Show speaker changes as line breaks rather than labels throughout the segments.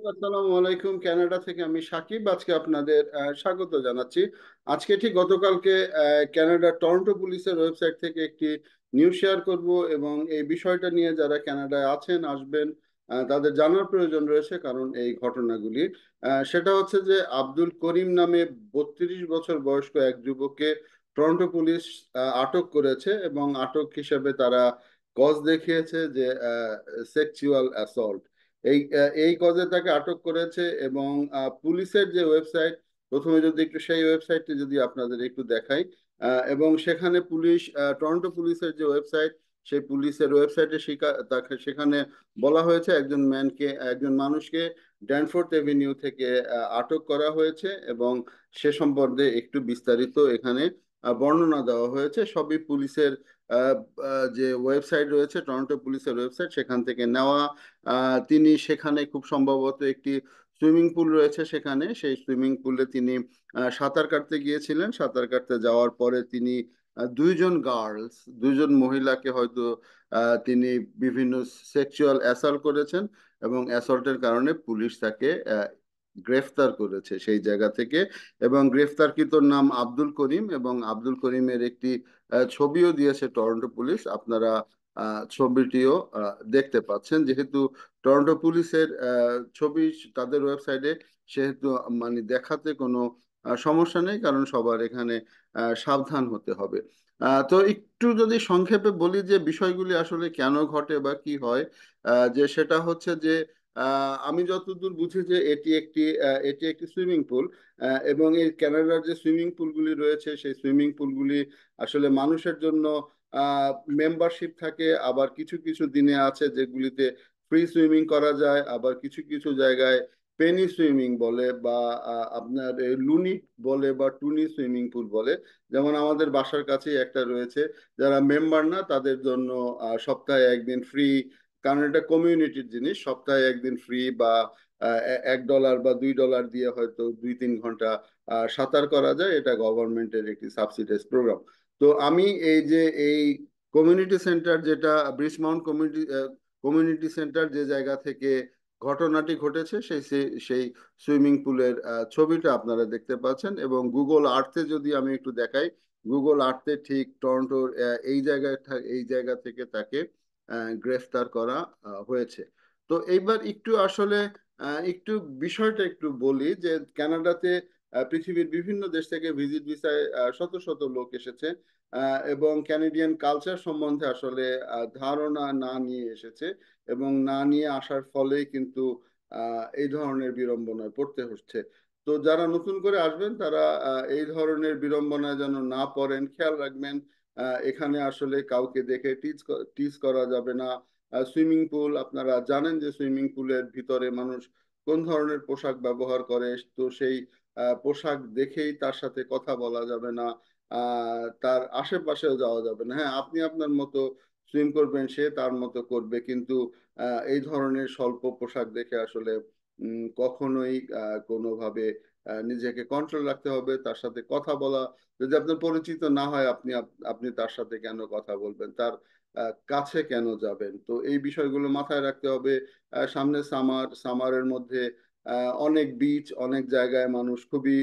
আসসালামু আলাইকুম। কানাডা থেকে আমি সাকিব আজকে আপনাদের স্বাগত জানাচ্ছি। আজকে ঠিক গতকালকে কানাডা টরন্টো পুলিশের ওয়েবসাইট থেকে একটি নিউজ শেয়ার করব এবং এই বিষয়টা নিয়ে যারা কানাডায় আছেন আসবেন তাদের জানার প্রয়োজন রয়েছে, কারণ এই ঘটনাগুলি সেটা হচ্ছে যে আব্দুল করিম নামে 32 বছর বয়স্ক এক যুবককে টরন্টো পুলিশ আটক করেছে এবং আটক হিসেবে তারা কজ দেখিয়েছে যে সেক্সুয়াল অ্যাসল্ট। এই কজে তাকে আটক করেছে এবং পুলিশের যে ওয়েবসাইট, প্রথমে যদি একটু সেই ওয়েবসাইটটি যদি আপনাদের একটু দেখাই, এবং সেখানে পুলিশ, টরন্টো পুলিশের যে ওয়েবসাইট, সেই পুলিশের ওয়েবসাইটে তাকে সেখানে বলা হয়েছে একজন মানুষকে ড্যানফোর্থ এভিনিউ থেকে আটক করা হয়েছে এবং সে সম্বন্ধে একটু বিস্তারিত এখানে বর্ণনা দেওয়া হয়েছে। সবই পুলিশের আহ, যে ওয়েবসাইট রয়েছে, টরন্টো পুলিশের ওয়েবসাইট, সেখান থেকে নেওয়া। তিনি সেখানে খুব সম্ভবত একটি সুইমিং পুল রয়েছে, সেখানে সেই সুইমিং পুলে তিনি সাঁতার কাটতে গিয়েছিলেন। সাঁতার কাটতে যাওয়ার পরে তিনি দুইজন মহিলাকে হয়তো তিনি বিভিন্ন সেক্সুয়াল অ্যাসল্ট করেছেন এবং অ্যাসল্টের কারণে পুলিশ তাকে গ্রেফতার করেছে সেই জায়গা থেকে। এবং গ্রেফতারকৃতর নাম আব্দুল করিম, এবং আব্দুল করিমের একটি ছবিও দিয়েছে টরন্টো পুলিশ। আপনারা ছবিটিও দেখতে পাচ্ছেন। যেহেতু টরন্টো পুলিশের ছবি তাদের ওয়েবসাইটে, সেহেতু মানে দেখাতে কোনো সমস্যা নেই, কারণ সবার এখানে সাবধান হতে হবে। তো একটু যদি সংক্ষেপে বলি যে বিষয়গুলি আসলে কেন ঘটে বা কি হয়, যে সেটা হচ্ছে যে আমি যতদূর বুঝি যে এটি একটি সুইমিং পুল, এবং এই কানাডার যে সুইমিং পুলগুলি রয়েছে সেই সুইমিং পুলগুলি আসলে মানুষের জন্য মেম্বারশিপ থাকে। আবার কিছু কিছু দিনে আছে যেগুলিতে ফ্রি সুইমিং করা যায়, আবার কিছু কিছু জায়গায় পেনি সুইমিং বলে বা আপনার লুনি বলে বা টুনি সুইমিং পুল বলে। যেমন আমাদের বাসার কাছেই একটা রয়েছে, যারা মেম্বার না তাদের জন্য সপ্তাহে একদিন ফ্রি, কারণ এটা কমিউনিটির জিনিস। সপ্তাহে একদিন ফ্রি বা $1 বা $2 দিয়ে হয়তো 2-3 ঘন্টা সাঁতার করা যায়। এটা গভর্নমেন্টের একটি সাবসিডাইজ প্রোগ্রাম। তো আমি এই কমিউনিটি সেন্টার, যেটা ব্রিজমাউন্ট কমিউনিটি সেন্টার, যে জায়গা থেকে ঘটনাটি ঘটেছে, সেই সুইমিং পুলের ছবিটা আপনারা দেখতে পাচ্ছেন। এবং গুগল আর্থে যদি আমি একটু দেখাই, গুগল আর্থে ঠিক টরন্টোর এই জায়গা থেকে তাকে গ্রেফতার করা হয়েছে। তো এইবার একটু আসলে একটু বিষয়টা একটু বলি যে কানাডাতে পৃথিবীর বিভিন্ন দেশ থেকে ভিজিট ভিসায় শত শত লোক এসেছে এবং ক্যানাডিয়ান কালচার সম্বন্ধে আসলে ধারণা না নিয়ে এসেছে, এবং না নিয়ে আসার ফলেই কিন্তু এই ধরনের বিড়ম্বনায় পড়তে হচ্ছে। তো যারা নতুন করে আসবেন তারা এই ধরনের বিড়ম্বনায় যেন না পড়েন, খেয়াল রাখবেন। এখানে আসলে কাউকে দেখে টিজ করা যাবে না। সুইমিং পুল, আপনারা জানেন যে সুইমিং পুলের ভিতরে মানুষ কোন ধরনের পোশাক ব্যবহার করে, তো সেই পোশাক দেখেই তার সাথে কথা বলা যাবে না। তার আশেপাশেও যাওয়া যাবে না। হ্যাঁ, আপনি আপনার মতো সুইম করবেন, সে তার মতো করবে, কিন্তু এই ধরনের স্বল্প পোশাক দেখে আসলে কখনোই কোনোভাবে নিজেকে কন্ট্রোল রাখতে হবে। তার সাথে কথা বলা, যদি আপনার পরিচিত না হয়, আপনি তার সাথে কেন কথা বলবেন, তার কাছে কেন যাবেন? তো এই বিষয়গুলো মাথায় রাখতে হবে। সামনে সামারের মধ্যে অনেক বিচ, অনেক জায়গায় মানুষ খুবই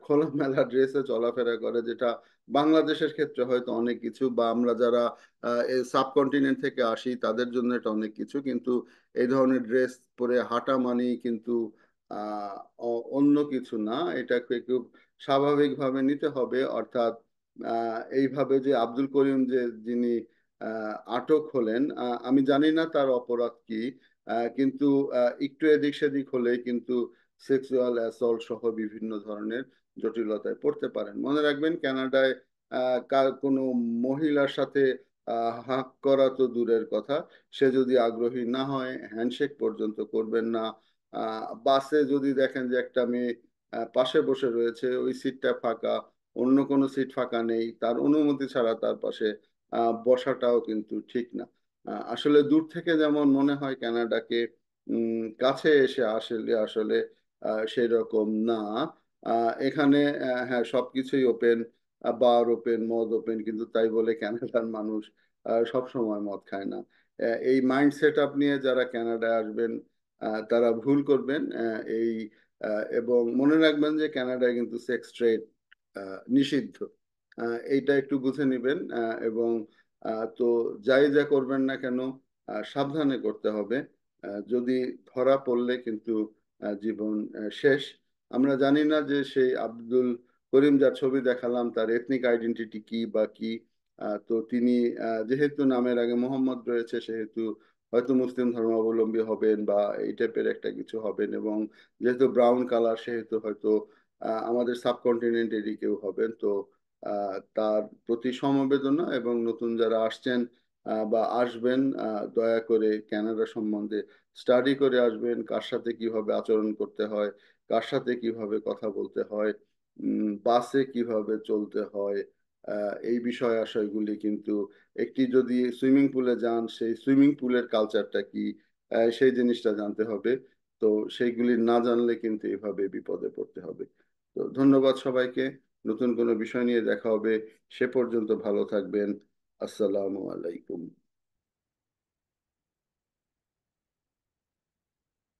খোলামেলা ড্রেসে চলাফেরা করে, যেটা বাংলাদেশের ক্ষেত্রে হয়তো অনেক কিছু, বা আমরা যারা সাবকন্টিনেন্ট থেকে আসি তাদের জন্য এটা অনেক কিছু, কিন্তু এই ধরনের ড্রেস পরে হাঁটা মানেই কিন্তু আহ অন্য কিছু না। এটাকে খুব স্বাভাবিকভাবে নিতে হবে। অর্থাৎ এইভাবে যে আব্দুল করিম, যিনি আটক হলেন, আমি জানি না তার অপরাধ কি, কিন্তু একটু এদিক সেদিক হলে কিন্তু সেক্সুয়াল অ্যাসল্ট সহ বিভিন্ন ধরনের জটিলতায় পড়তে পারেন। মনে রাখবেন, কানাডায় কোনো মহিলার সাথে হাক করা তো দূরের কথা, সে যদি আগ্রহী না হয় হ্যান্ডশেক পর্যন্ত করবেন না। বাসে যদি দেখেন যে একটা মেয়ে পাশে বসে রয়েছে, ওই সিটটা ফাঁকা, অন্য কোনো সিট ফাঁকা নেই, তার অনুমতি ছাড়া তার পাশে বসাটাও কিন্তু ঠিক না। আসলে দূর থেকে যেমন মনে হয় কানাডাকে, কাছে এসে আসলে আসলে সেই রকম না। এখানে হ্যাঁ, সবকিছুই ওপেন, বার ওপেন, মদ ওপেন, কিন্তু তাই বলে কানাডার মানুষ সব সময় মদ খায় না। এই মাইন্ড সেট আপ নিয়ে যারা কানাডায় আসবেন তারা ভুল করবেন। এই এবং মনে রাখবেন যে কানাডায় কিন্তু সেক্স ট্রেড নিষিদ্ধ। এইটা একটু বুঝে নিবেন। এবং তো যাই যা করবেন না কেন সাবধানে করতে হবে। যদি ধরা পড়লে কিন্তু জীবন শেষ। আমরা জানি না যে সেই আব্দুল করিম যার ছবি দেখালাম তার এথনিক আইডেন্টিটি কি বা কি। তো তিনি যেহেতু নামের আগে মোহাম্মদ রয়েছে সেহেতু হয়তো মুসলিম ধর্মাবলম্বী হবেন বা এই টাইপের একটা কিছু হবেন, এবং যেহেতু ব্রাউন কালার সেহেতু হয়তো আমাদের সাবকন্টিনেন্টেরই কেউ হবেন। তো তার প্রতি সমবেদনা, এবং নতুন যারা আসছেন বা আসবেন দয়া করে কানাডা সম্বন্ধে স্টাডি করে আসবেন, কার সাথে কিভাবে আচরণ করতে হয়, কার সাথে কিভাবে কথা বলতে হয়, বাসে কিভাবে চলতে হয়, এই বিষয় আশয়গুলি কিন্তু একটি যদি সুইমিং পুলে যান সেই সুইমিং পুলের কালচারটা কি সেই জিনিসটা জানতে হবে। তো সেইগুলি না জানলে কিন্তু এভাবে বিপদে পড়তে হবে। তো ধন্যবাদ সবাইকে। নতুন কোনো বিষয় নিয়ে দেখা হবে। সে পর্যন্ত ভালো থাকবেন। আসসালামু আলাইকুম।